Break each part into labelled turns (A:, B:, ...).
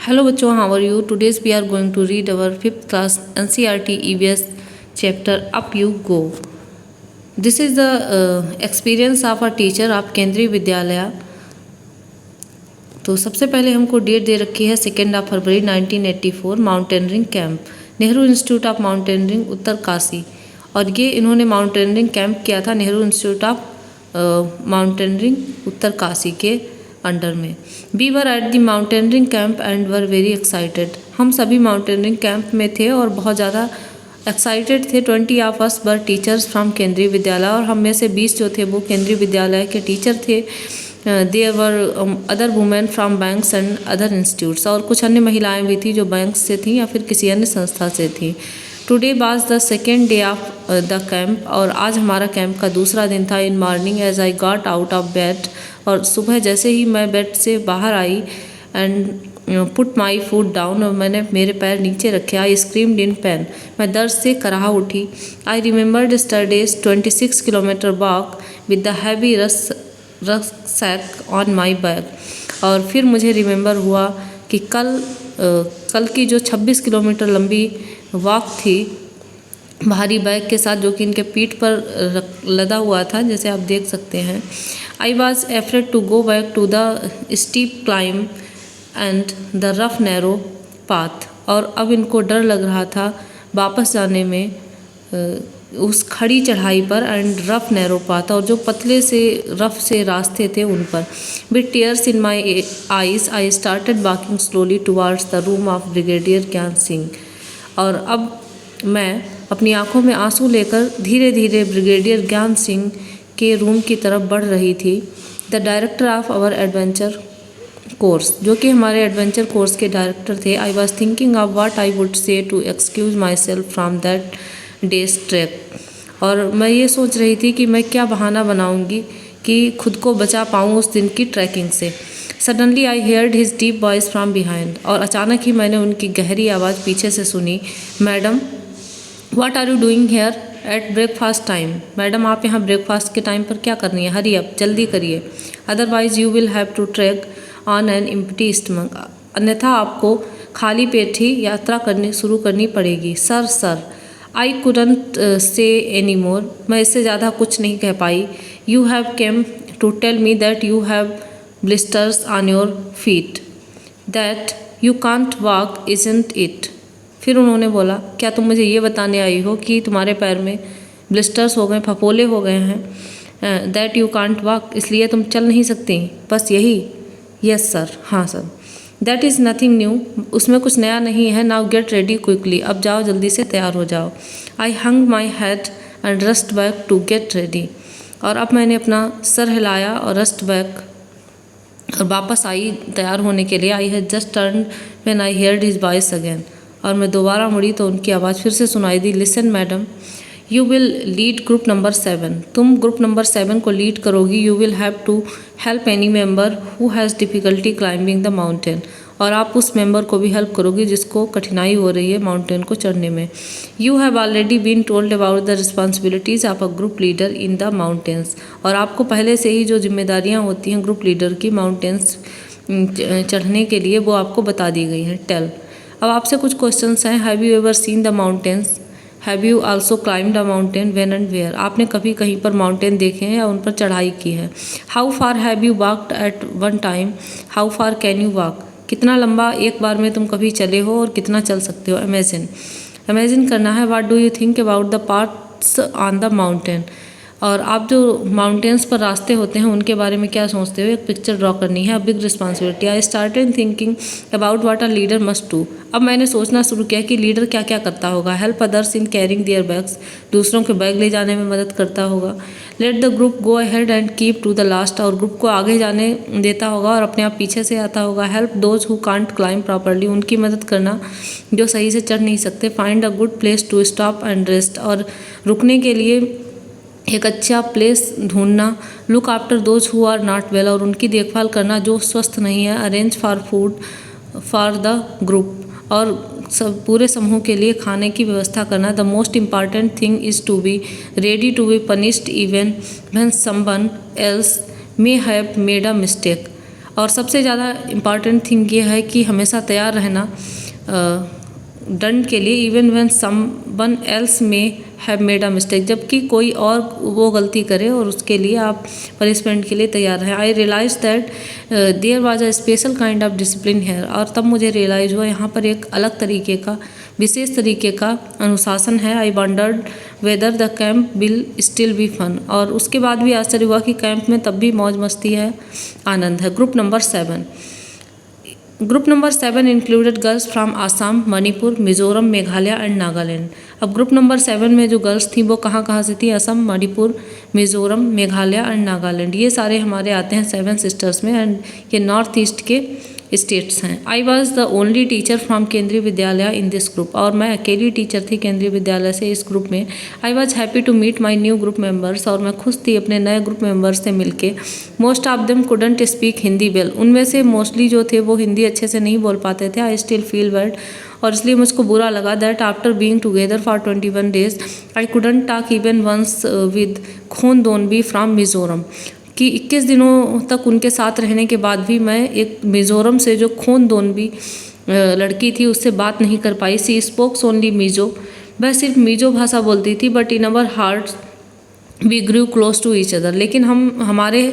A: Hello बच्चों, how are you? Today we are going to read our 5th class NCERT EVS chapter Up You Go. This is the experience of a teacher of केंद्रीय विद्यालय. तो सबसे पहले हमको date दे रखी है 2 फरवरी 1984 mountaineering camp, Nehru institute of Mountaineering Uttarkashi. और ये इन्होंने माउंटेनरिंग कैंप किया था Nehru institute of Mountaineering Uttarkashi के अंडर में. We were at the mountaineering camp and were very excited. हम सभी माउंटेनरिंग कैंप में थे और बहुत ज़्यादा एक्साइटेड थे. 20 of us were teachers from केंद्रीय विद्यालय, और हम में से 20 जो थे वो केंद्रीय विद्यालय के टीचर थे. There were other women from banks and other institutes, और कुछ अन्य महिलाएं भी थी जो बैंक से थी या फिर किसी अन्य संस्था से थी. Today was the second day of the camp, और आज हमारा कैंप का दूसरा दिन था. In morning as I got out of bed, और सुबह जैसे ही मैं बेड से बाहर आई and put my foot down, और मैंने मेरे पैर नीचे रखे. आई स्क्रीम्ड इन पेन, मैं दर्द से कराह उठी. I remembered yesterday's 26 kilometre walk with the heavy rucksack on my back. और फिर मुझे रिमेंबर हुआ कि कल की जो 26 किलोमीटर लंबी वॉक थी भारी बैग के साथ, जो कि इनके पीठ पर लदा हुआ था, जैसे आप देख सकते हैं. I was afraid to go back to the steep climb and the rough narrow path. और अब इनको डर लग रहा था वापस जाने में उस खड़ी चढ़ाई पर, एंड रफ नैरो पाथ, और जो पतले से रफ से रास्ते थे उन पर. With tears in my eyes I started walking slowly towards the room of Brigadier Gyan Singh. और अब मैं अपनी आंखों में आंसू लेकर धीरे धीरे ब्रिगेडियर ज्ञान सिंह के रूम की तरफ बढ़ रही थी. The director of our adventure course, जो कि हमारे एडवेंचर कोर्स के डायरेक्टर थे. I was thinking of what I would say to excuse myself from that day's track. और मैं ये सोच रही थी कि मैं क्या बहाना बनाऊंगी कि खुद को बचा पाऊँ उस दिन की ट्रैकिंग से. Suddenly I heard his deep voice from behind, और अचानक ही मैंने उनकी गहरी आवाज़ पीछे से सुनी. Madam, what are you doing here at breakfast time. Madam, आप यहाँ ब्रेकफास्ट के टाइम पर क्या कर रही हैं? हरी अप, जल्दी करिए. Otherwise you will have to track on an empty stomach. अन्यथा आपको खाली पेट ही यात्रा शुरू करनी पड़ेगी. Sir I couldn't say any more. मैं इससे ज़्यादा कुछ नहीं कह पाई. You have came to tell me that you have blisters on your feet, that you can't walk, isn't it. फिर उन्होंने बोला, क्या तुम मुझे ये बताने आई हो कि तुम्हारे पैर में ब्लिस्टर्स हो गए, फफोले हो गए हैं. दैट यू कांट वॉक, इसलिए तुम चल नहीं सकती, बस यही. यस सर, हाँ sir. That is nothing new, उसमें कुछ नया नहीं है. नाउ गेट रेडी क्विकली, अब जाओ जल्दी से तैयार हो जाओ. I hung my head and rushed back to get ready. और अब मैंने अपना सर हिलाया और रस्ट बैक और वापस आई तैयार होने के लिए. I had just turn when I heard his voice again, और मैं दोबारा मुड़ी तो उनकी आवाज़ फिर से सुनाई दी. Listen madam, you will lead group number 7. तुम ग्रुप नंबर 7 को लीड करोगी. You will have to help any member who has difficulty climbing the mountain. और आप उस मेंबर को भी हेल्प करोगी जिसको कठिनाई हो रही है माउंटेन को चढ़ने में. You have already been told about the responsibilities of a group leader in the mountains. और आपको पहले से ही जो जिम्मेदारियाँ होती हैं ग्रुप लीडर की माउंटेन्स चढ़ने के लिए, वो आपको बता दी गई हैं. टेल. अब आपसे कुछ क्वेश्चंस हैं. Have you ever seen the mountains? Have you also climbed a mountain, when and where. आपने कभी कहीं पर माउंटेन देखे हैं या उन पर चढ़ाई की है. How far have you walked at one time, how far can you walk. कितना लंबा एक बार में तुम कभी चले हो और कितना चल सकते हो. इमेजिन करना है. What do you think about the paths on the mountain. और आप जो माउंटेन्स पर रास्ते होते हैं उनके बारे में क्या सोचते हो. एक पिक्चर ड्रॉ करनी है. Big responsibility. I started thinking about what a leader must do. अब मैंने सोचना शुरू किया कि लीडर क्या क्या करता होगा. Help others in carrying their bags, दूसरों के बैग ले जाने में मदद करता होगा. Let the group go ahead and keep to the last, और ग्रुप को आगे जाने देता होगा और अपने आप पीछे से आता होगा. Help those who can't climb properly, उनकी मदद करना जो सही से चढ़ नहीं सकते. Find a good place to stop and rest, और रुकने के लिए एक अच्छा प्लेस ढूंढना. Look after those who are not well, और उनकी देखभाल करना जो स्वस्थ नहीं है. Arrange for food for the group, और सब पूरे समूह के लिए खाने की व्यवस्था करना. The most important thing is to be ready to be punished even when someone else may have made a mistake. और सबसे ज़्यादा इम्पॉर्टेंट थिंग ये है कि हमेशा तैयार रहना दंड के लिए, इवन व्हेन समवन एल्स में हैव मेड अ मिस्टेक, जबकि कोई और वो गलती करे और उसके लिए आप पनिशमेंट के लिए तैयार रहें। I realise that there was a special kind of discipline here, और तब मुझे रियलाइज़ हुआ यहाँ पर एक अलग तरीके का, विशेष तरीके का अनुशासन है। I wondered whether the camp will still be fun, और उसके बाद भी आश्चर्य हुआ कि कैंप में तब भी मौज मस्ती है, आनंद है। Group number 7 included girls from Assam, Manipur, Mizoram, Meghalaya and Nagaland. अब ग्रुप नंबर 7 में जो गर्ल्स थी वो कहाँ कहाँ से थी? असम, मणिपुर, मिजोरम, मेघालय एंड नागालैंड, ये सारे हमारे आते हैं 7 सिस्टर्स में, एंड ये नॉर्थ ईस्ट के स्टेट्स हैं। I was the only teacher from केंद्रीय विद्यालय इन दिस ग्रुप, और मैं अकेली टीचर थी केंद्रीय विद्यालय से इस ग्रुप में। I was happy to meet my new group members, और मैं खुश थी अपने नए ग्रुप मेंबर्स से मिलके। Most of them couldn't speak Hindi well, उनमें से मोस्टली जो थे वो हिंदी अच्छे से नहीं बोल पाते थे। आई स्टिल फील बैड, और इसलिए मुझको बुरा लगा that after being together for 21 days I couldn't talk even once with Khondonbi from Mizoram, कि 21 दिनों तक उनके साथ रहने के बाद भी मैं एक मिज़ोरम से जो खोनदोनबी लड़की थी उससे बात नहीं कर पाई। सी स्पोक्स ओनली मीजो, वह सिर्फ मीजो भाषा बोलती थी। But in our hearts we grew close to each other, लेकिन हमारे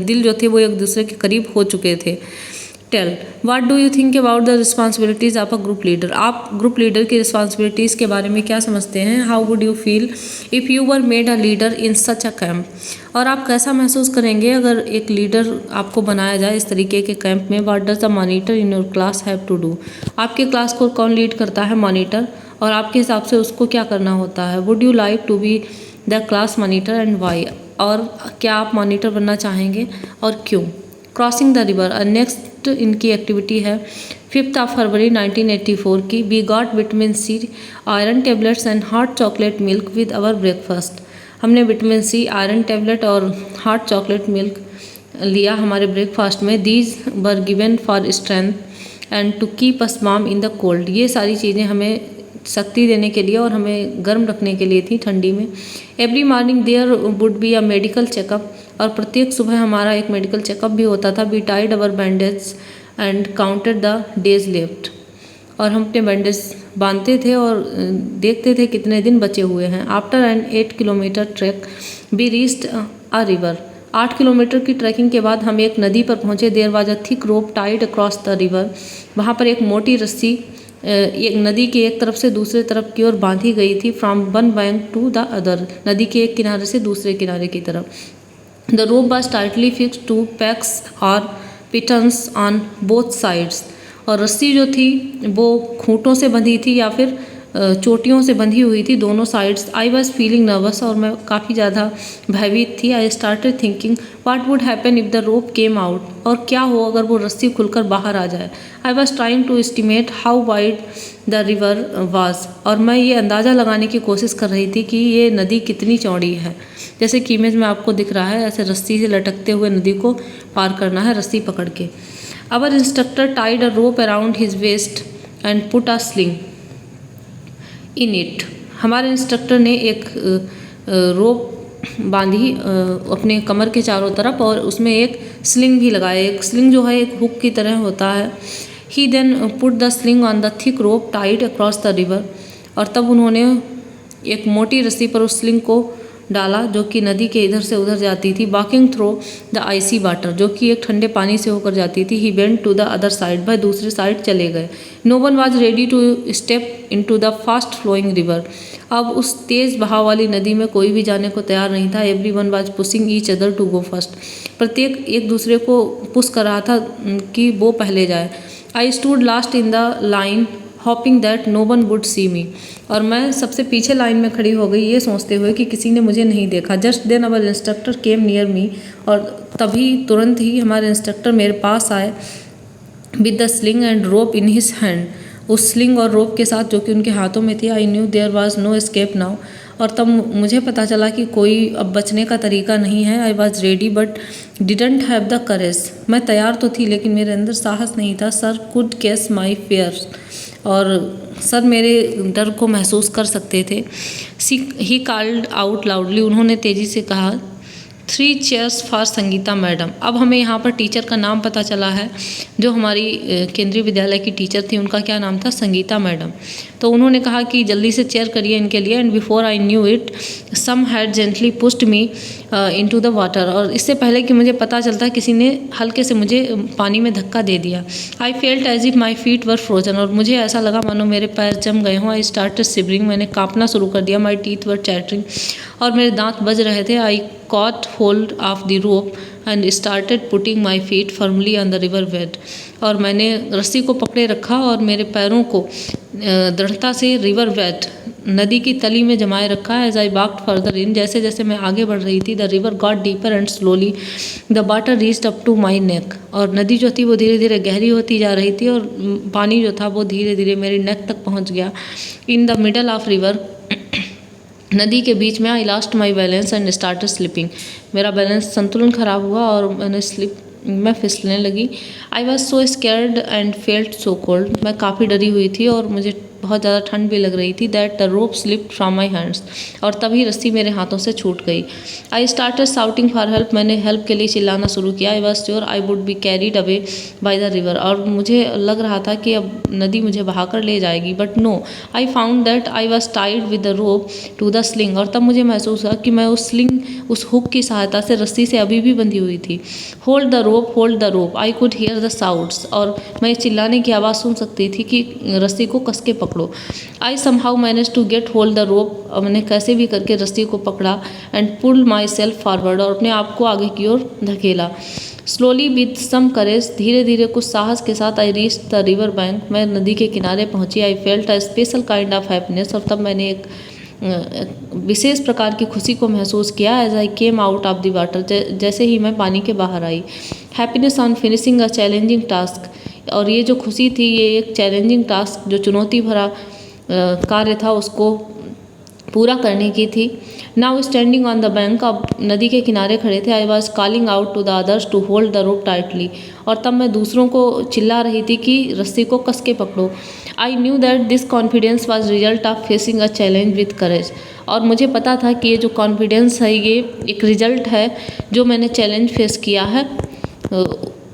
A: दिल जो थे वो एक दूसरे के करीब हो चुके थे। Tell what do you think about the responsibilities of a group leader, आप ग्रुप लीडर की रिस्पॉन्सिबिलिटीज़ के बारे में क्या समझते हैं? How would you feel if you were made a leader in such a camp, और आप कैसा महसूस करेंगे अगर एक लीडर आपको बनाया जाए इस तरीके के कैंप में? What does the monitor in your class have to do, आपके क्लास को कौन लीड करता है? मॉनिटर, और आपके हिसाब से उसको क्या करना होता है? Would you like to be the class monitor and why, और क्या आप मॉनिटर बनना चाहेंगे और क्यों? क्रॉसिंग द रिवर, नेक्स्ट इनकी एक्टिविटी है 5 फरवरी 1984 की। We got vitamin C, iron tablets and hot chocolate milk with our breakfast, हमने विटामिन सी, आयरन टेबलेट और हॉट चॉकलेट मिल्क लिया हमारे ब्रेकफास्ट में। These were given for strength and to keep us warm in the cold, ये सारी चीज़ें हमें शक्ति देने के लिए और हमें गर्म रखने के लिए थी ठंडी में। Every morning there would be a medical checkup, और प्रत्येक सुबह हमारा एक मेडिकल चेकअप भी होता था। We tied our bandage and counted the days left, और हम अपने बैंडेज बांधते थे और देखते थे कितने दिन बचे हुए हैं। After an 8 kilometre trek we reached a river, 8 kilometre की ट्रैकिंग के बाद हम एक नदी पर पहुंचे। There was a thick rope tied across the river, वहाँ पर एक मोटी रस्सी एक नदी के एक तरफ से दूसरे तरफ की ओर बांधी गई थी। From one bank to the other, नदी के एक किनारे से दूसरे किनारे की तरफ। The rope was tightly fixed to packs और पिटन्स ऑन बोथ साइड्स, और रस्सी जो थी वो खूंटों से बंधी थी या फिर चोटियों से बंधी हुई थी दोनों sides. I was feeling nervous, और मैं काफ़ी ज़्यादा भयभीत थी। I started thinking what would happen if the rope came out, और क्या हो अगर वो रस्सी खुलकर बाहर आ जाए। I was trying to estimate how wide the river was, और मैं ये अंदाज़ा लगाने की कोशिश कर रही थी कि ये नदी कितनी चौड़ी है। जैसे कि इमेज में आपको दिख रहा है, ऐसे रस्सी से लटकते हुए नदी को पार करना है रस्सी पकड़ के। Our instructor tied a rope around his waist and put a sling in it, हमारे इंस्ट्रक्टर ने एक रोप बांधी अपने कमर के चारों तरफ, और उसमें एक स्लिंग भी लगाया। एक स्लिंग जो है एक हुक की तरह होता है। He then put the sling on the thick rope tied across the river, और तब उन्होंने एक मोटी रस्सी पर उस स्लिंग को डाला जो कि नदी के इधर से उधर जाती थी। Walking through the icy water, जो कि एक ठंडे पानी से होकर जाती थी। He went to the other side, वह दूसरी साइड चले गए। No one was ready to step into the fast flowing river, अब उस तेज़ बहाव वाली नदी में कोई भी जाने को तैयार नहीं था। Every one was pushing each other to go first, प्रत्येक एक दूसरे को पुश कर रहा था कि वो पहले जाए। I stood last in the line hoping that no one would see me, और मैं सबसे पीछे लाइन में खड़ी हो गई ये सोचते हुए कि किसी ने मुझे नहीं देखा। जस्ट देन अवर इंस्ट्रक्टर केम नियर मी, और तभी तुरंत ही हमारे इंस्ट्रक्टर मेरे पास आए with the sling and rope in his hand, उस स्लिंग और रोप के साथ जो कि उनके हाथों में थी। I knew there was no escape now, और तब मुझे पता चला कि कोई अब बचने का तरीका नहीं है। I was ready but didn't have the courage, मैं तैयार तो थी लेकिन मेरे अंदर साहस नहीं था। Sir could case my fear, और सर मेरे डर को महसूस कर सकते थे। ही कॉल्ड आउट लाउडली, उन्होंने तेज़ी से कहा 3 चेयर्स फॉर संगीता मैडम। अब हमें यहाँ पर टीचर का नाम पता चला है, जो हमारी केंद्रीय विद्यालय की टीचर थी उनका क्या नाम था, संगीता मैडम। तो उन्होंने कहा कि जल्दी से चेयर करिए इनके लिए। And before I knew it some had gently pushed me into the water. और इससे पहले कि मुझे पता चलता किसी ने हल्के से मुझे पानी में धक्का दे दिया। I felt as if my feet were frozen. और मुझे ऐसा लगा मानो मेरे पैर जम गए हों। I started shivering. मैंने कांपना शुरू कर दिया। My teeth were chattering. और मेरे दांत बज रहे थे। आई caught hold of the rope and started putting my feet firmly on the river bed। और मैंने रस्सी को पकड़े रखा और मेरे पैरों को दृढ़ता से रिवर बेड, नदी की तली में जमाए रखा। As I walked further in, जैसे जैसे मैं आगे बढ़ रही थी, the river got deeper and slowly the water reached up to my neck. और नदी जो थी वो धीरे धीरे गहरी होती जा रही थी और पानी जो था वो धीरे धीरे मेरी नेक तक पहुंच गया। In the middle of river, नदी के बीच में, I lost my balance and started slipping. मेरा बैलेंस, संतुलन खराब हुआ और मैं फिसलने लगी। I was so scared and felt so cold. मैं काफ़ी डरी हुई थी और मुझे बहुत ज़्यादा ठंड भी लग रही थी। That the rope slipped from my hands. और तभी रस्सी मेरे हाथों से छूट गई। I started shouting for help. मैंने हेल्प के लिए चिल्लाना शुरू किया। I was sure I would be carried away by the river. और मुझे लग रहा था कि अब नदी मुझे बहाकर ले जाएगी। But no, I found that I was tied with the rope to the sling. और तब मुझे महसूस हुआ कि मैं उस स्लिंग, उस हुक की सहायता से रस्सी से अभी भी बंधी हुई थी। Hold the rope, hold the rope. I could hear the sounds. और मैं चिल्लाने की आवाज़ सुन सकती थी कि रस्सी को कस के पकड़ो। I somehow manage to get hold the rope. मैंने कैसे भी करके रस्सी को पकड़ा। And pull myself forward. और अपने आप को आगे की ओर धकेला। स्लोली विद सम करेज, धीरे धीरे कुछ साहस के साथ, I reach the river bank. मैं नदी के किनारे पहुंची। I felt a special kind of happiness. और तब मैंने एक विशेष प्रकार की खुशी को महसूस किया। As I came out of the water, जैसे ही मैं पानी के बाहर आई। Happiness on finishing a challenging task. और ये जो खुशी थी, ये एक चैलेंजिंग टास्क, जो चुनौती भरा कार्य था, उसको पूरा करने की थी। Now standing on the bank, अब नदी के किनारे खड़े थे। I was calling out to the others to hold the rope tightly. और तब मैं दूसरों को चिल्ला रही थी कि रस्सी को कस के पकड़ो। I knew that this confidence was result of facing a challenge with courage. और मुझे पता था कि ये जो कॉन्फिडेंस है, ये एक रिजल्ट है जो मैंने चैलेंज फेस किया है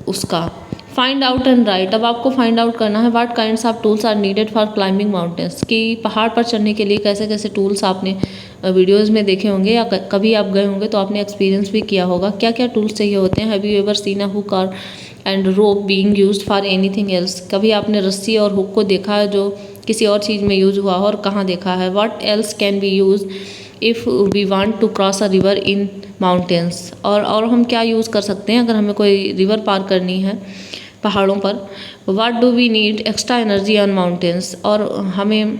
A: उसका। Find out and write. अब आपको फाइंड आउट करना है what kinds of tools are needed for climbing mountains. कि पहाड़ पर चढ़ने के लिए कैसे कैसे टूल्स आपने वीडियोस में देखे होंगे या कभी आप गए होंगे तो आपने एक्सपीरियंस भी किया होगा। क्या क्या टूल्स चाहिए होते हैं। Have you ever seen a hook और and rope being used for anything else. कभी आपने रस्सी और हुक को देखा है जो किसी और चीज़ में यूज हुआ हो, और कहाँ देखा है। What else can be use if we want to cross a river in mountains. और हम क्या यूज़ कर सकते हैं अगर हमें कोई रिवर पार करनी है पहाड़ों पर। What do we need extra energy on mountains. और हमें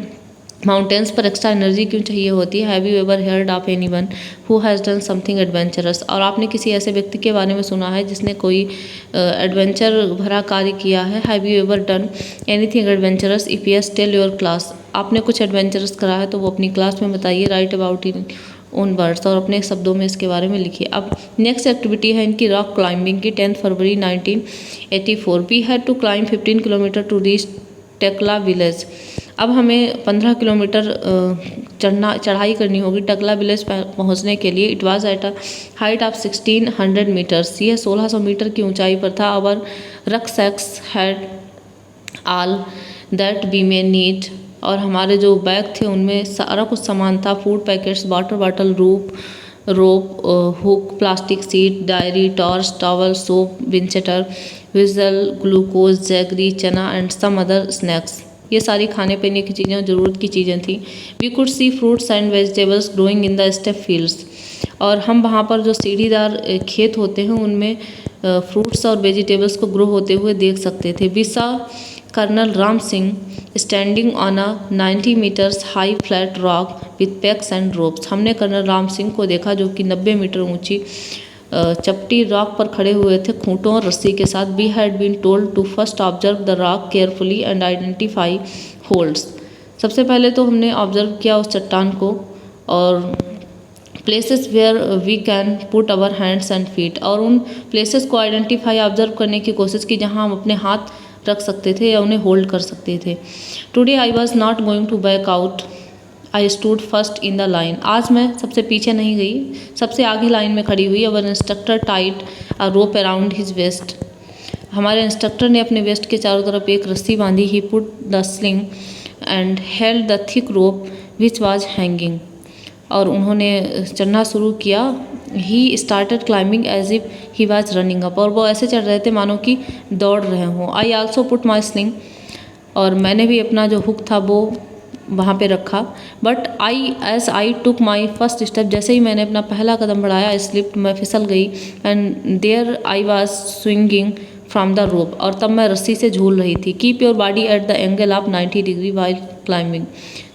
A: माउंटेन्स पर एक्स्ट्रा एनर्जी क्यों चाहिए होती है। Have you ever heard of anyone who has done something adventurous. और आपने किसी ऐसे व्यक्ति के बारे में सुना है जिसने कोई एडवेंचर भरा कार्य किया है। Have you ever done anything adventurous, if yes tell your class. आपने कुछ एडवेंचरस करा है तो वो अपनी क्लास में बताइए। Right about in own words. और अपने शब्दों में इसके बारे में लिखिए। अब नेक्स्ट एक्टिविटी है इनकी रॉक क्लाइंबिंग की। 10 February 1984 we had to climb 15 kilometre to reach Tekla village. अब हमें 15 किलोमीटर चढ़ाई करनी होगी टकला विलेज पहुंचने के लिए। It was at a height of 1600 metres. यह 1600 मीटर की ऊंचाई पर था। Our rucksacks had all that we may need. और हमारे जो बैग थे उनमें सारा कुछ सामान था। Food packets, water bottle, rope, hook, plastic sheet, diary, torch, towel, soap, windcheater, whistle, glucose, jaggery, chana and some other snacks. ये सारी खाने पीने की चीज़ें और ज़रूरत की चीज़ें थी। We could see fruits and vegetables growing in the step fields. और हम वहाँ पर जो सीढ़ीदार खेत होते हैं उनमें फ्रूट्स और वेजिटेबल्स को ग्रो होते हुए देख सकते थे। We saw Colonel Ram Singh standing on a 90 metres high flat rock with packs and ropes. हमने कर्नल राम सिंह को देखा जो कि 90 मीटर ऊंची चपटी रॉक पर खड़े हुए थे खूंटों और रस्सी के साथ। We had been told to first observe the rock carefully and identify holds. सबसे पहले तो हमने ऑब्जर्व किया उस चट्टान को और places where we can put our hands and feet. और उन प्लेसेस को आइडेंटिफाई ऑब्जर्व करने की कोशिश की जहां हम अपने हाथ रख सकते थे या उन्हें होल्ड कर सकते थे। Today I was not going to back out. I stood first in the line. आज मैं सबसे पीछे नहीं गई, सबसे आगे लाइन में खड़ी हुई। Our instructor tied a rope around his waist. हमारे इंस्ट्रक्टर ने अपने वेस्ट के चारों तरफ एक रस्सी बांधी। He put the sling and held the thick rope which was hanging. और उन्होंने चढ़ना शुरू किया। He started climbing as if he was running up. और वो ऐसे चढ़ रहे थे मानो कि दौड़ रहे हों। I also put my sling. और मैंने भी अपना जो हुक था वो वहाँ पे रखा। But as I took my first step, जैसे ही मैंने अपना पहला कदम बढ़ाया, आई स्लिप्ड, मैं फिसल गई। And there I was swinging from the rope. और तब मैं रस्सी से झूल रही थी। Keep your body at the angle of 90 degree while climbing.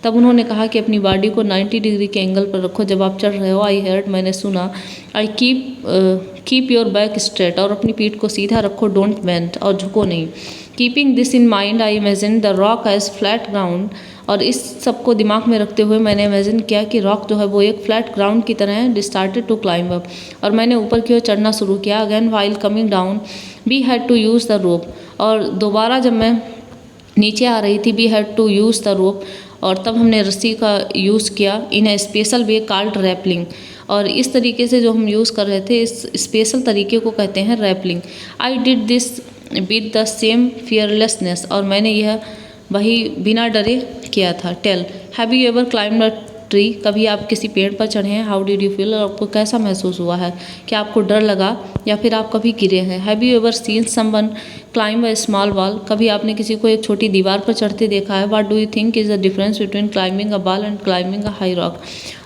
A: तब उन्होंने कहा कि अपनी बॉडी को 90 डिग्री के एंगल पर रखो जब आप चढ़ रहे हो। आई हर्ड, मैंने सुना। I keep your back straight. और अपनी पीठ को सीधा रखो। डोंट बेंड, और झुको नहीं। Keeping this in mind I imagine the rock as flat ground. और इस सब को दिमाग में रखते हुए मैंने इमेजिन किया कि रॉक जो है वो एक फ्लैट ग्राउंड की तरह है। Started to climb up. और मैंने ऊपर की ओर चढ़ना शुरू किया। Again while coming down we had to use the rope. और दोबारा जब मैं नीचे आ रही थी, we had to use the rope. और तब हमने रस्सी का यूज़ किया। In a special way called rappelling. और इस तरीके से जो हम यूज़ कर रहे थे, इस स्पेशल तरीके को कहते हैं rappelling. I did this with the same fearlessness. और मैंने यह वही बिना डरे किया था। Tell, have you ever climb a tree. कभी आप किसी पेड़ पर चढ़े हैं। How did you feel. और आपको कैसा महसूस हुआ है। क्या आपको डर लगा या फिर आप कभी गिरे हैं। Have you ever seen someone climb a small wall. कभी आपने किसी को एक छोटी दीवार पर चढ़ते देखा है। What do you think is the difference between climbing a wall and climbing a high rock.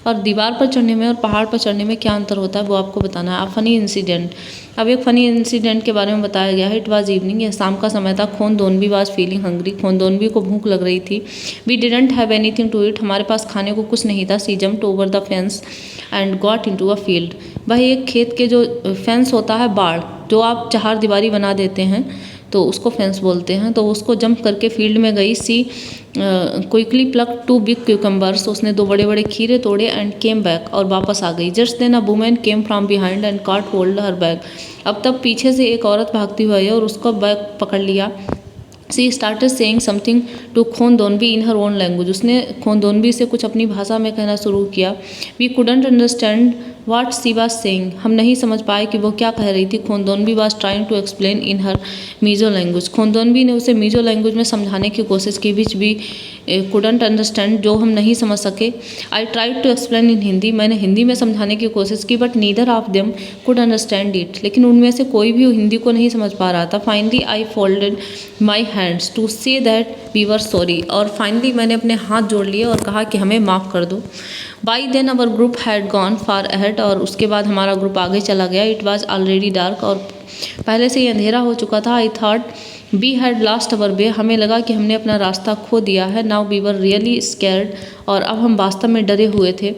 A: और दीवार पर चढ़ने में और पहाड़ पर चढ़ने में क्या अंतर होता है वो आपको बताना है। Funny incident. अब एक फ़नी इंसिडेंट के बारे में बताया गया है। इट वाज इवनिंग, यह शाम का समय था। Khondonbi was feeling hungry. Khondonbi को भूख लग रही थी। We didn't have anything to eat. हमारे पास खाने को कुछ नहीं था। She jumped over the fence and got into a field. वह एक खेत के जो फेंस होता है, बाड़, जो आप चार दीवारी बना देते हैं तो उसको फेंस बोलते हैं, तो उसको जंप करके फील्ड में गई। सी क्विकली प्लक 2 बिग क्यूकम्बर्स। उसने 2 बड़े बड़े खीरे तोड़े। एंड केम बैक, और वापस आ गई। Just then a woman came from behind and caught hold her bag. अब तब पीछे से एक औरत भागती हुई आई और उसका बैग पकड़ लिया। She started saying something to Khondonbi in her own language. उसने खोनदोनवी से कुछ अपनी भाषा में कहना शुरू किया। We couldn't understand what she was saying. हम नहीं समझ पाए कि वो क्या कह रही थी। Khondonbi was trying to explain in her Mizo language. Khondonbi ने उसे मीजो लैंग्वेज में समझाने की कोशिश की। विच भी कुडंट अंडरस्टैंड, जो हम नहीं समझ सके। I tried to explain in Hindi. मैंने हिंदी में समझाने की कोशिश की। But neither of them could understand it. लेकिन उनमें से कोई भी हिंदी को नहीं समझ पा रहा था। Finally I folded my hands to say that we were sorry. और फाइनली मैंने अपने हाथ जोड़ लिए और कहा कि हमें माफ़ कर दो। By then our group had gone far ahead. और उसके बाद हमारा ग्रुप आगे चला गया। It was already dark. और पहले से ही अंधेरा हो चुका था। I thought we had lost our way. हमें लगा कि हमने अपना रास्ता खो दिया है। Now we were really scared. और अब हम वास्तव में डरे हुए थे।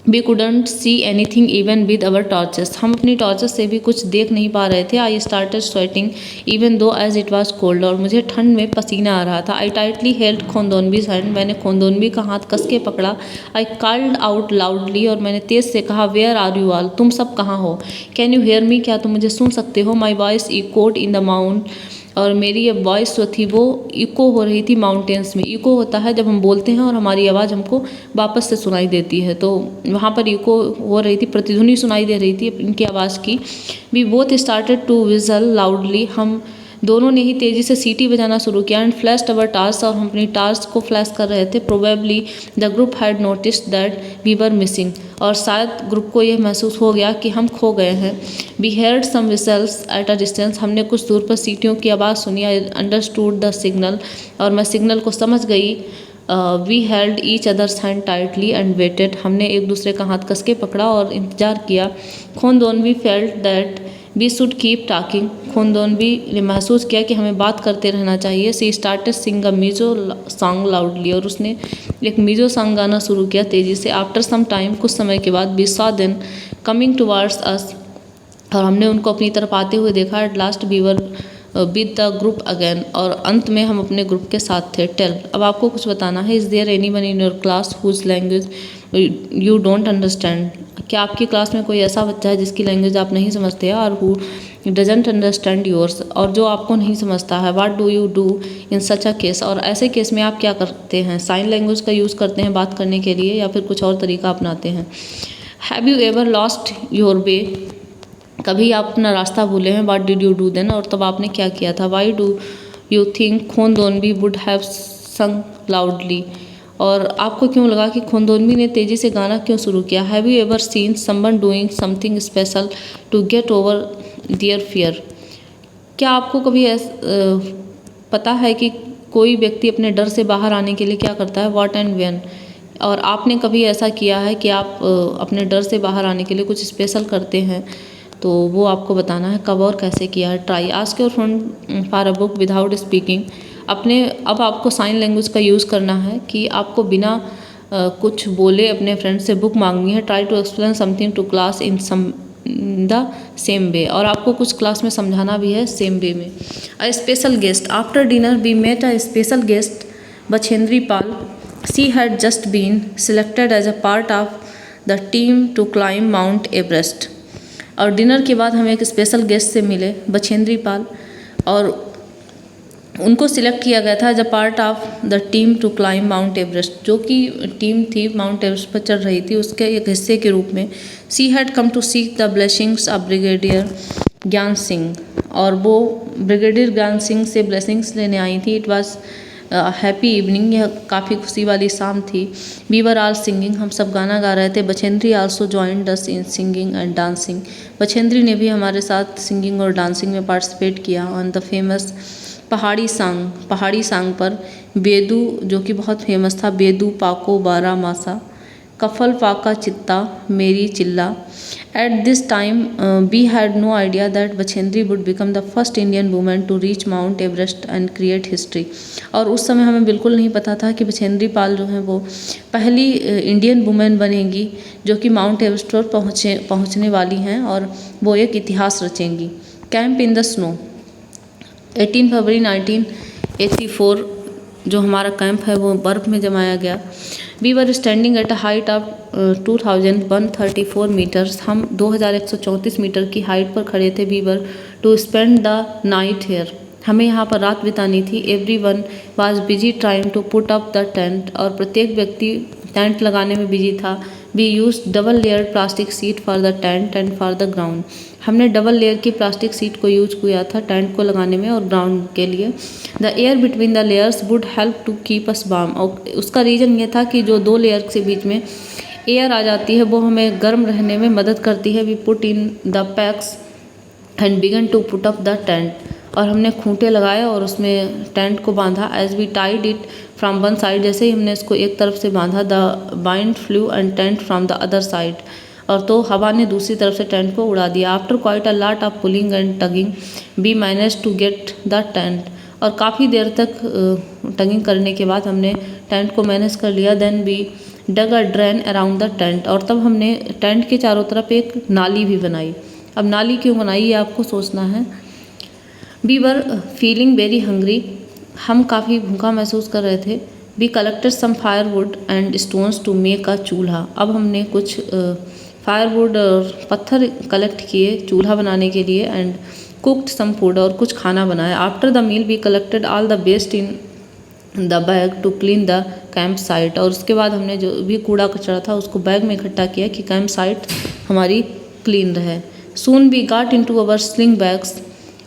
A: We couldn't see anything even with our torches. हम अपनी टॉर्चेस से भी कुछ देख नहीं पा रहे थे। I started sweating even though as it was cold. और मुझे ठंड में पसीना आ रहा था। I tightly held Khondonwi's hand. मैंने खोनदोनवी का हाथ कस के पकड़ा। I called out loudly. और मैंने तेज से कहा, वेयर आर यू ऑल। तुम सब कहाँ हो। Can you hear me. क्या तुम मुझे सुन सकते हो। My voice echoed in the mount. और मेरी ये वॉइस जो थी वो इको हो रही थी माउंटेन्स में। इको होता है जब हम बोलते हैं और हमारी आवाज़ हमको वापस से सुनाई देती है, तो वहाँ पर इको हो रही थी, प्रतिध्वनि सुनाई दे रही थी इनकी आवाज़ की। We both started to whistle loudly. हम दोनों ने ही तेज़ी से सीटी बजाना शुरू किया। And flashed our torch. और हम अपनी टार्च को फ्लैश कर रहे थे। Probably the group had noticed that we were missing. और शायद ग्रुप को यह महसूस हो गया कि हम खो गए हैं। We heard some whistles at a distance. हमने कुछ दूर पर सीटियों की आवाज़ सुनी। I understood the signal. और मैं सिग्नल को समझ गई। We held each other's hand tightly and waited. हमने एक दूसरे का हाथ कस के पकड़ा और इंतजार किया। Khondonbi felt that we should keep talking. Khondonbi ने महसूस किया कि हमें बात करते रहना चाहिए। She started sing a Mizo song loudly. और उसने एक मीजो सॉन्ग गाना शुरू किया तेज़ी से। आफ्टर सम टाइम, कुछ समय के बाद, we saw them coming towards us. और हमने उनको अपनी तरफ आते हुए देखा। At last we were with the group again. और अंत में हम अपने ग्रुप के साथ थे। टेल, अब आपको कुछ बताना है। Is there anyone in your class whose language you don't understand. क्या आपकी क्लास में कोई ऐसा बच्चा है जिसकी लैंग्वेज आप नहीं समझते हैं। और हु डजेंट अंडरस्टैंड योर्स, और जो आपको नहीं समझता है। What do you do in such a case, और ऐसे केस में आप क्या करते हैं। साइन लैंग्वेज का यूज़ करते हैं बात करने के लिए या फिर कुछ और तरीका अपनाते हैं। Have you ever lost your way, कभी आप अपना रास्ता भूले हैं। What did you do then, और तब आपने क्या किया था। Why do you think Khondonbi would have sung loudly, और आपको क्यों लगा कि खोंदोनबी ने तेज़ी से गाना क्यों शुरू किया। Have you ever seen someone doing something special to get over their fear, क्या आपको कभी पता है कि कोई व्यक्ति अपने डर से बाहर आने के लिए क्या करता है। व्हाट एंड व्हेन, और आपने कभी ऐसा किया है कि आप अपने डर से बाहर आने के लिए कुछ स्पेशल करते हैं, तो वो आपको बताना है कब और कैसे किया है। Try ask your friend for a book without speaking, अब आपको साइन लैंग्वेज का यूज़ करना है कि आपको बिना कुछ बोले अपने फ्रेंड से बुक मांगनी है। Try to explain something to class in the same way, और आपको कुछ क्लास में समझाना भी है सेम वे में। A special guest, after dinner we met a special guest Bachendri Pal, she had just been selected as a part of the team to climb Mount Everest, और dinner के बाद हम एक स्पेशल गेस्ट से मिले बछेंद्री पाल, और उनको सिलेक्ट किया गया था as a part of the team to climb Mount Everest, जो कि टीम थी माउंट एवरेस्ट पर चढ़ रही थी उसके एक हिस्से के रूप में। She had come to seek the blessings of Brigadier Gyan Singh, और वो ब्रिगेडियर ज्ञान सिंह से ब्लेसिंग्स लेने आई थी। इट वॉज हैप्पी इवनिंग, यह काफ़ी खुशी वाली शाम थी। वी वर आल सिंगिंग, हम सब गाना गा रहे थे। Bachendri also joined us in singing and dancing, Bachendri ने भी हमारे साथ सिंगिंग और डांसिंग में पार्टिसिपेट किया। ऑन द फेमस पहाड़ी सांग पर बेदू, जो कि बहुत फेमस था, बेदू पाको बारा मासा कफल पाका चित्ता मेरी चिल्ला। At this time we had no idea that Bachendri would become the first Indian women to reach Mount Everest and create history, और उस समय हमें बिल्कुल नहीं पता था कि बछेंद्री पाल जो हैं वो पहली इंडियन वुमेन बनेंगी जो कि माउंट एवरेस्ट पर पहुँचने वाली हैं और वो एक इतिहास रचेंगी। कैंप इन द स्नो, 18 फरवरी 1984 जो हमारा कैंप है वो बर्फ़ में जमाया गया। We were standing at a height of 2134 meters, हम 2134 मीटर की हाइट पर खड़े थे। We were to spend the night here, हमें यहाँ पर रात बितानी थी। Every one was busy trying to put up the tent, और प्रत्येक व्यक्ति टेंट लगाने में बिजी था। We use double layered plastic sheet for the tent and for the ground, हमने डबल लेयर की प्लास्टिक सीट को यूज किया था टेंट को लगाने में और ग्राउंड के लिए। The air between the layers would help to keep us warm, और उसका रीज़न ये था कि जो दो लेयर के बीच में एयर आ जाती है वो हमें गर्म रहने में मदद करती है। We put in the pegs and began to put up the tent, और हमने खूंटे लगाए और उसमें टेंट को बांधा। As we tied it from one side, जैसे ही हमने इसको एक तरफ से बांधा, the wind flew and tent from the other side, और तो हवा ने दूसरी तरफ से टेंट को उड़ा दिया। After quite a lot of pulling and tugging we manage to get the tent, और काफ़ी देर तक टगिंग करने के बाद हमने टेंट को मैनेज कर लिया। Then we dug a drain around the tent, और तब हमने टेंट के चारों तरफ एक नाली भी बनाई। अब नाली क्यों बनाई ये आपको सोचना है। We were feeling very hungry, हम काफ़ी भूखा महसूस कर रहे थे। We collected some firewood and stones to make a chulha, अब हमने कुछ फायरवुड और पत्थर कलेक्ट किए चूल्हा बनाने के लिए। एंड कुक्ड सम फूड, और कुछ खाना बनाया। After the meal we collected all the waste in the bag to clean the camp site, और उसके बाद हमने जो भी कूड़ा कचरा था उसको बैग में इकट्ठा किया कि कैंप साइट हमारी क्लीन रहे। Soon we got into our sleeping bags,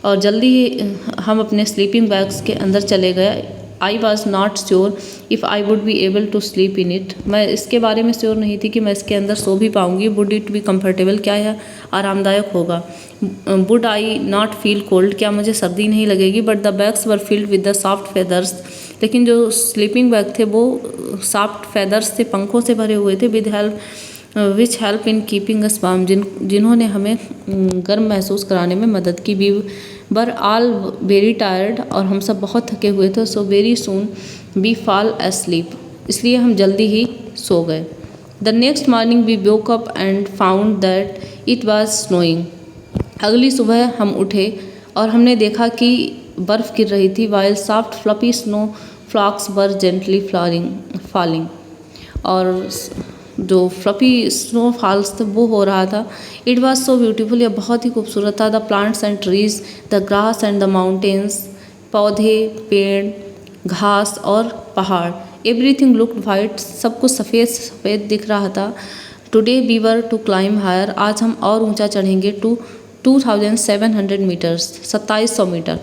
A: और जल्दी ही हम अपने स्लीपिंग बैग्स के अंदर चले गए। I was not sure if I would be able to sleep in it, मैं इसके बारे में श्योर नहीं थी कि मैं इसके अंदर सो भी पाऊँगी। वुड इट बी कम्फर्टेबल, क्या यह आरामदायक होगा। Would I not feel cold, क्या मुझे सर्दी नहीं लगेगी। But the bags were filled with the soft feathers, लेकिन जो स्लीपिंग बैग थे वो सॉफ्ट फेदर्स से, पंखों से भरे हुए थे। With help which help in keeping us warm, जिन्होंने हमें गर्म महसूस कराने में मदद की। We were all very tired, और हम सब बहुत थके हुए थे। So very soon we fall asleep, इसलिए हम जल्दी ही सो गए। The next morning we woke up and found that it was snowing, अगली सुबह हम उठे और हमने देखा कि बर्फ़ गिर रही थी। वाइल सॉफ्ट फ्लफी स्नो फ्लॉक्स वर जेंटली फॉलिंग, और जो फ्लफी स्नोफॉल्स थे वो हो रहा था। इट वॉज सो ब्यूटीफुल, यह बहुत ही खूबसूरत था। The plants and trees, the grass and the mountains, पौधे, पेड़, घास और पहाड़, एवरीथिंग लुक्ड वाइट, सब कुछ सफ़ेद सफ़ेद दिख रहा था। Today we were to climb higher, आज हम और ऊंचा चढ़ेंगे, to 2700 metres, 2700 metre.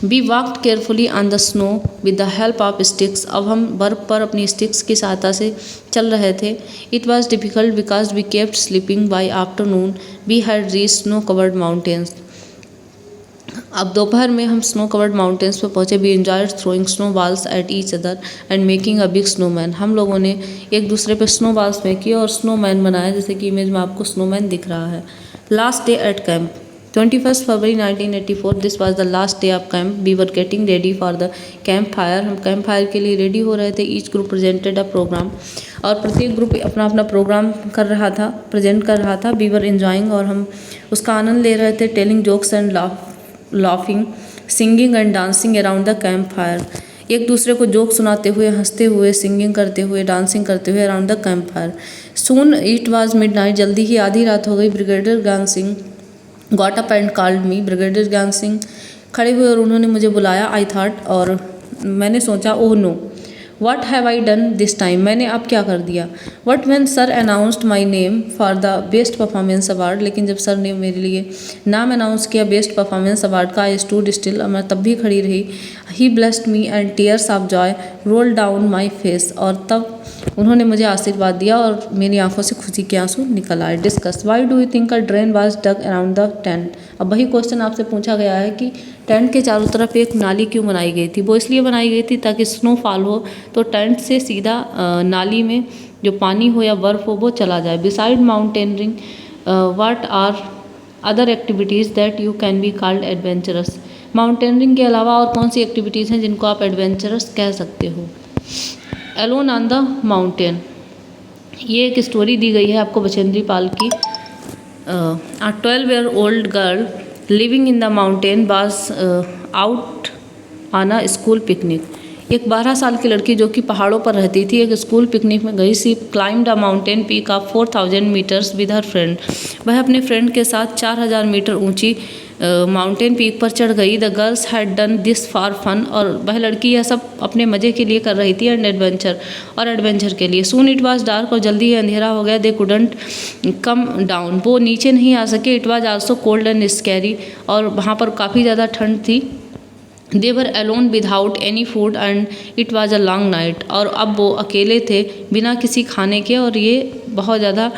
A: We walked carefully on the snow with the help of sticks, अब हम बर्फ़ पर अपनी स्टिक्स की सहायता से चल रहे थे। It was difficult because we kept sleeping, by afternoon we had reach snow covered mountains, अब दोपहर में हम स्नो कवर्ड माउंटेन्स पर पहुंचे। We enjoyed throwing snow balls at each other and making a big snowman, हम लोगों ने एक दूसरे पे स्नो बॉल्स फेंकी और स्नोमैन बनाया, जैसे कि इमेज में आपको स्नोमैन दिख रहा है। Last day at camp, 21 February 1984, this was the last day of camp. We were getting ready for the camp fire, हम कैंप फायर के लिए रेडी हो रहे थे। Each group presented a program, और प्रत्येक ग्रुप अपना अपना प्रोग्राम कर रहा था, प्रेजेंट कर रहा था। वी वर एंजॉइंग, और हम उसका आनंद ले रहे थे। Telling jokes and laughing, singing and dancing around the camp fire, एक दूसरे को जोक सुनाते हुए, हंसते हुए, सिंगिंग करते हुए, डांसिंग करते हुए around the camp fire. Soon it was midnight, जल्दी ही आधी रात हो गई। Brigadier Gyan Singh got up and called me, brigadier Gyan Singh खड़े हुए और उन्होंने मुझे बुलाया। आई थॉट, और मैंने सोचा, oh no, what have I done this time, मैंने अब क्या कर दिया। But when sir announced my name for the best performance award, लेकिन जब सर ने मेरे लिए नाम अनाउंस किया बेस्ट परफॉर्मेंस अवार्ड का, आई स्टूड स्टिल, और मैं तब भी खड़ी रही। He blessed me and tears of joy roll down my face, और तब उन्होंने मुझे आशीर्वाद दिया और मेरी आंखों से खुशी के आंसू निकल आए। Discuss, why do you think a drain was dug around the tent, अब वही क्वेश्चन आपसे पूछा गया है कि टेंट के चारों तरफ एक नाली क्यों बनाई गई थी। वो इसलिए बनाई गई थी ताकि स्नोफॉल हो तो टेंट से सीधा नाली में जो पानी हो या बर्फ़ हो वो चला जाए। Beside mountaineering, what are other activities that you can be called adventurous, mountaineering के अलावा और कौन सी एक्टिविटीज़ हैं जिनको आप एडवेंचरस कह सकते हो। एलोन ऑन द माउंटेन, ये एक स्टोरी दी गई है आपको बछेंद्री पाल की। A 12-year-old girl living in the mountain was out on a school picnic. एक 12 साल की लड़की जो कि पहाड़ों पर रहती थी, एक स्कूल पिकनिक में गई। She climbed a mountain peak of 4000 metres with her friend, वह अपने फ्रेंड के साथ 4000 मीटर ऊंची माउंटेन पीक पर चढ़ गई। The girls had done this for fun, और वह लड़की यह सब अपने मज़े के लिए कर रही थी, एंड एडवेंचर के लिए। सून इट वाज डार्क, और जल्दी ही अंधेरा हो गया। दे कुडंट कम डाउन, वो नीचे नहीं आ सके। It was also cold and scary, और वहाँ पर काफ़ी ज़्यादा ठंड थी। They were alone without any food and it was a long night, और अब वो अकेले थे बिना किसी खाने के, और ये बहुत ज़्यादा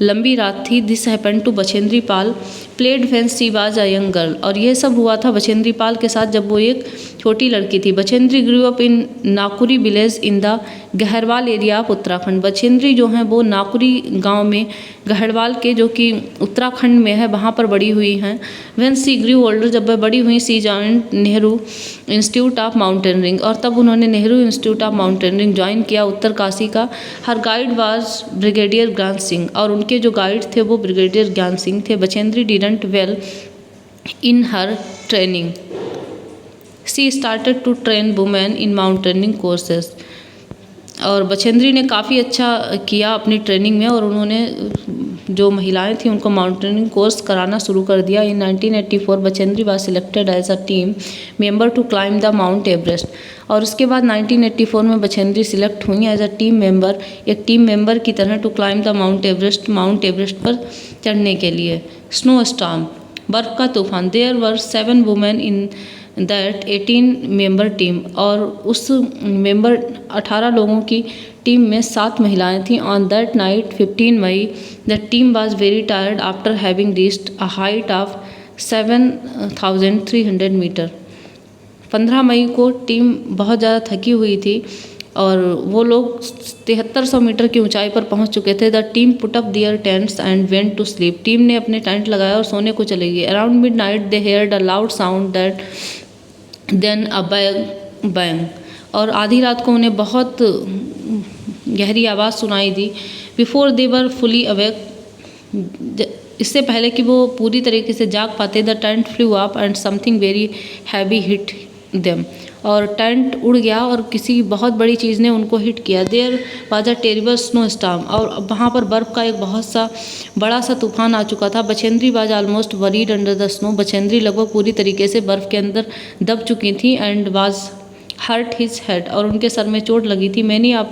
A: लंबी रात थी। This happen to Bachendri Pal played when she was a young girl, और ये सब हुआ था बछेंद्री पाल के साथ जब वो एक छोटी लड़की थी। Bachendri grew up in Nakuri village in the Gaharwal area of Uttarakhand, Bachendri जो हैं वो नाकुरी गांव में, गहरवाल के जो कि उत्तराखंड में है, वहाँ पर बड़ी हुई हैं। व्हेन सी ग्रू ओल्डर, जब वह बड़ी हुई, she joined Nehru institute of mountaineering, और तब उन्होंने Nehru institute of mountaineering join किया उत्तरकाशी का। हर guide was brigadier Gyan Singh, और उनके जो गाइड थे वो ब्रिगेडियर ज्ञान सिंह थे। Bachendri didn't well in her training, she started to train women in mountaineering courses, और बछेंद्री ने काफ़ी अच्छा किया अपनी ट्रेनिंग में, और उन्होंने जो महिलाएं थीं उनको माउंटेनियरिंग कोर्स कराना शुरू कर दिया। In 1984 Bachendri was selected as a team member to climb the Mount Everest, और उसके बाद 1984 में बछेंद्री सिलेक्ट हुई एज अ टीम मेंबर, एक टीम मेंबर की तरह, to climb the Mount Everest पर चढ़ने के लिए। स्नो स्टॉर्म, बर्फ़ का तूफान। There were 7 women in that 18 member team, और उस मेंबर 18 लोगों की टीम में 7 महिलाएं थीं। On that night 15 May the team was very tired after having reached a height of 7300 meter, 15 मई को टीम बहुत ज़्यादा थकी हुई थी और वो लोग 7300 मीटर की ऊंचाई पर पहुंच चुके थे। The team put up their tents and went to sleep, team ने अपने टेंट लगाया और सोने को चले गई। Around midnight they heard a loud sound that then a bang, और आधी रात को उन्हें बहुत गहरी आवाज़ सुनाई दी। Before they were fully awake, इससे पहले कि वो पूरी तरीके से जाग पाते, the tent flew up and something very heavy hit them, और टेंट उड़ गया और किसी बहुत बड़ी चीज़ ने उनको हिट किया। There was a terrible snow storm, और वहाँ पर बर्फ़ का एक बहुत सा बड़ा सा तूफान आ चुका था। Bachendri was almost worried under the snow, Bachendri लगभग पूरी तरीके से बर्फ़ के अंदर दब चुकी थी। And was hurt his head, और उनके सर में चोट लगी थी। Many of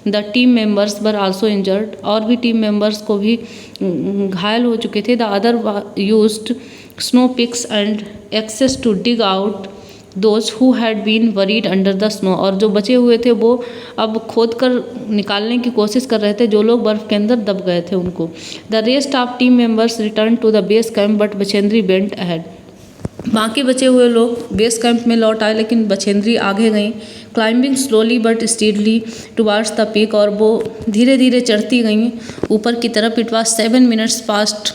A: the team members were also injured, और भी टीम मेंबर्स को भी घायल हो चुके थे। The other used snow picks and axes to dig out those who had been buried under the snow, और जो बचे हुए थे वो अब खोद कर निकालने की कोशिश कर रहे थे जो लोग बर्फ़ के अंदर दब गए थे उनको। The rest of team members return to the base camp but Bachendri went ahead, बाकी बचे हुए लोग बेस कैंप में लौट आए लेकिन बछेंद्री आगे गईं। Climbing slowly but steadily towards the peak, और वो धीरे धीरे चढ़ती गईं ऊपर की तरफ। It was 7 minutes past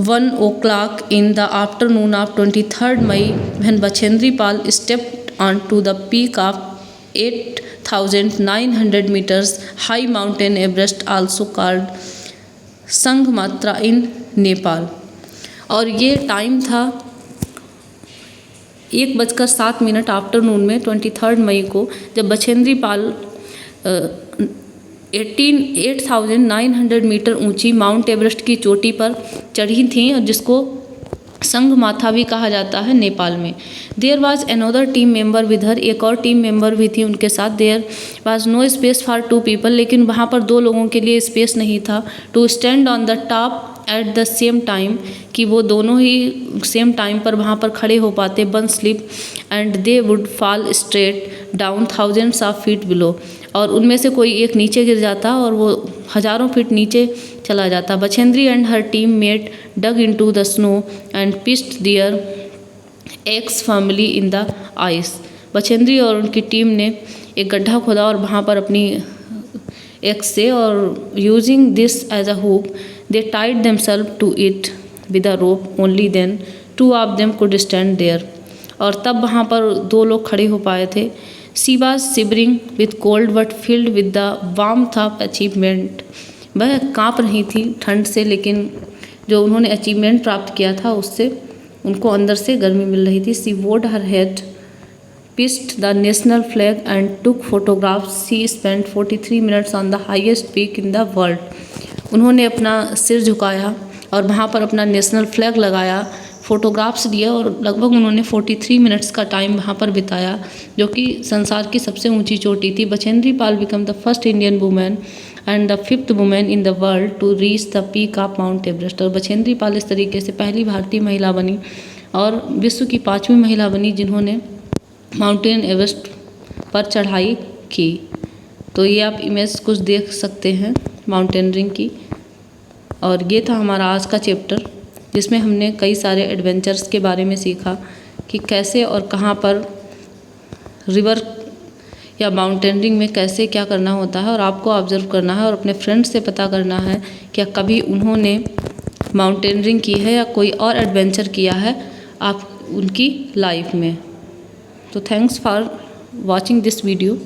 A: 1 o'clock in the afternoon of 23rd May when Bachendri Pal stepped onto the peak of 8,900 meters high mountain Everest, also called संघमात्रा in Nepal. और ये टाइम था 1:07 आफ्टरनून में 23 मई को, जब बछेंद्री पाल 8,900 मीटर ऊंची माउंट एवरेस्ट की चोटी पर चढ़ी थीं, और जिसको संघमाथा भी कहा जाता है नेपाल में। There was another team member with her, एक और टीम मेंबर भी थी उनके साथ। There was no space for 2 people, लेकिन वहाँ पर 2 लोगों के लिए स्पेस नहीं था। To stand on the top at the same time, कि वो दोनों ही सेम टाइम पर वहाँ पर खड़े हो पाते। One slip and they would fall straight down thousands of feet below, और उनमें से कोई एक नीचे गिर जाता और वो हज़ारों फीट नीचे चला जाता। Bachendri and her team mate dug into the snow and fixed their axe firmly in the ice. Bachendri और उनकी टीम ने एक गड्ढा खोदा और वहाँ पर अपनी एक्स से, और using this as a hook they tied themselves to it with a rope, only then 2 of them could stand there, और तब वहाँ पर 2 लोग खड़े हो पाए थे। She was shivering with cold but field with the warmth of achievement, वह काँप रही थी ठंड से, लेकिन जो उन्होंने अचीवमेंट प्राप्त किया था उससे उनको अंदर से गर्मी मिल रही थी। शी वोड हर head, pissed the national flag and took photographs. She spend 43 minutes on the highest peak in the world. उन्होंने अपना सिर झुकाया और वहाँ पर अपना नेशनल फ्लैग लगाया, फ़ोटोग्राफ्स लिए, और लगभग उन्होंने 43 minutes का टाइम वहाँ पर बिताया, जो कि संसार की सबसे ऊंची चोटी थी। Bachendri Pal become the first Indian women and the 5th women in the world to reach the peak of Mount Everest, और बछेंद्री पाल इस तरीके से पहली भारतीय महिला बनी और विश्व की 5वीं महिला बनी जिन्होंने माउंटेन एवरेस्ट पर चढ़ाई की। तो ये आप इमेज कुछ देख सकते हैं माउंटेनरिंग की। और ये था हमारा आज का चैप्टर, जिसमें हमने कई सारे एडवेंचर्स के बारे में सीखा कि कैसे और कहाँ पर रिवर या माउंटेनरिंग में कैसे क्या करना होता है, और आपको ऑब्जर्व करना है और अपने फ्रेंड्स से पता करना है क्या कभी उन्होंने माउंटेनरिंग की है या कोई और एडवेंचर किया है आप उनकी लाइफ में। तो thanks for watching this video.